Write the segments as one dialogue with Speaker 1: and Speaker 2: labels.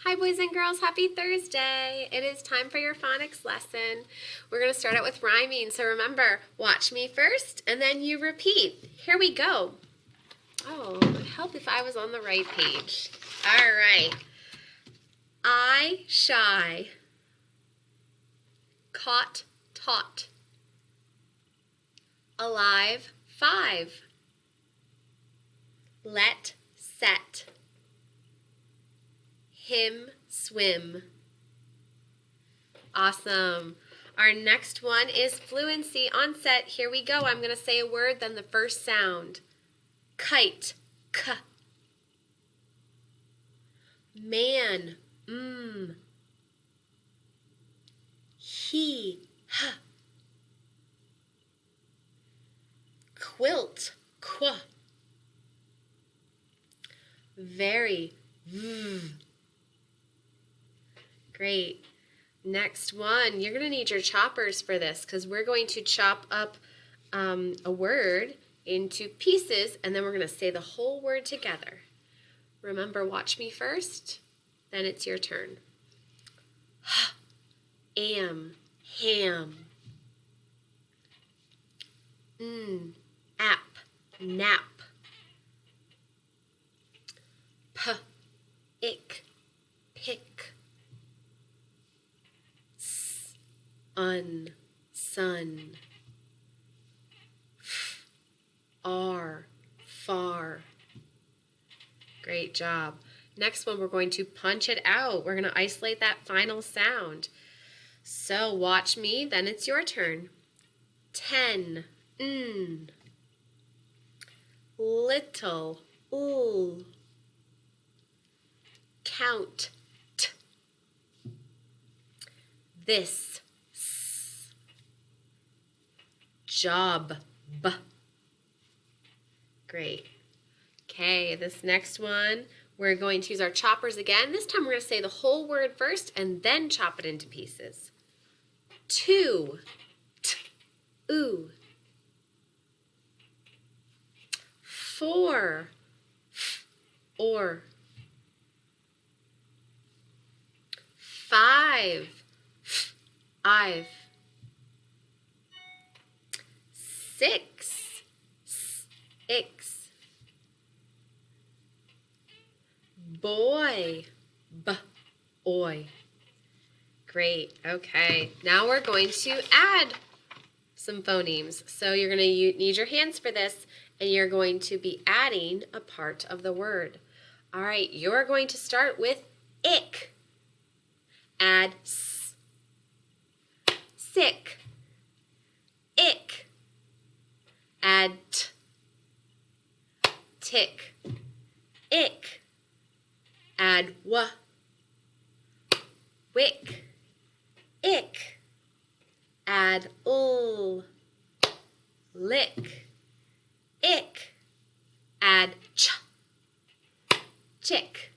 Speaker 1: Hi boys and girls, happy Thursday. It is time for your phonics lesson. We're going to start out with rhyming, so remember, watch me first and then you repeat. Here we go. Oh, it would help if I was on the right page. All right. I shy, caught, taught, alive, 5, let, set, him, swim. Awesome. Our next one is fluency on set. Here we go. I'm going to say a word, then the first sound. Kite, k. Man, He, h. Quilt, qu. Very, v. Great. Next one, you're going to need your choppers for this because we're going to chop up a word into pieces and then we're going to say the whole word together. Remember, watch me first, then it's your turn. Am, ham. App, nap. Ick, pick. Sun. Far. Great job. Next one, we're going to punch it out. We're going to isolate that final sound. So watch me, then it's your turn. 10. Little. Count. T. This. S. Job. B. Great. Okay, this next one, we're going to use our choppers again. This time we're going to say the whole word first and then chop it into pieces. 2. T. Ooh. 4. F. Or. 5. F. I've. 6. S. Ix. Boy. B. Oi. Great. Okay. Now we're going to add some phonemes. So you're going to need your hands for this, and you're going to be adding a part of the word. All right. You're going to start with ick. Add s. Sick. Ick. Add t. Tick. Ick. Add w. Wick. Ick. Add l. Lick. Ick. Add ch. Chick.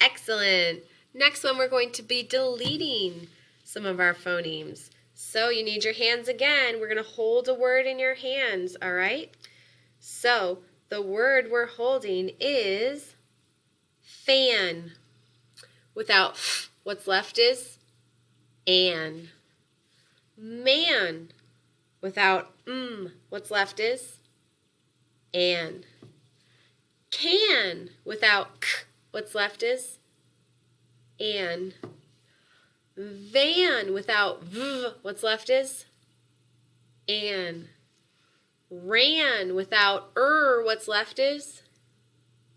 Speaker 1: Excellent. Next one, we're going to be deleting some of our phonemes. So you need your hands again. We're going to hold a word in your hands, all right? So the word we're holding is fan. Without f, what's left is an. Man. Without what's left is an. Can. Without k, what's left is an. Van. Without v, what's left is an. Ran. Without what's left is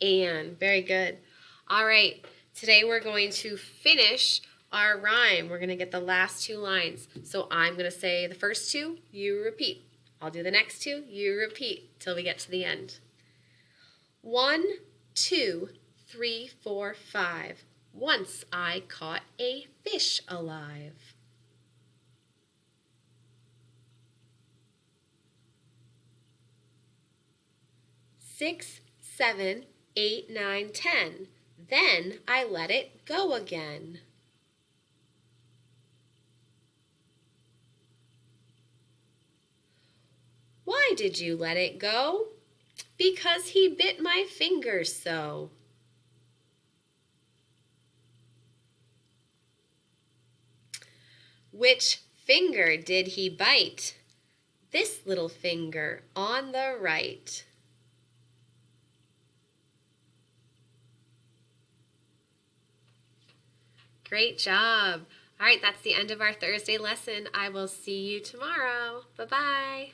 Speaker 1: an. Very good. All right. Today we're going to finish our rhyme. We're going to get the last 2 lines. So I'm going to say the first 2, you repeat. I'll do the next 2, you repeat till we get to the end. 1, 2, 3, 4, 5. Once I caught a fish alive. 6, 7, 8, 9, 10. Then I let it go again. Why did you let it go? Because he bit my finger so. Which finger did he bite? This little finger on the right. Great job. All right, that's the end of our Thursday lesson. I will see you tomorrow. Bye-bye.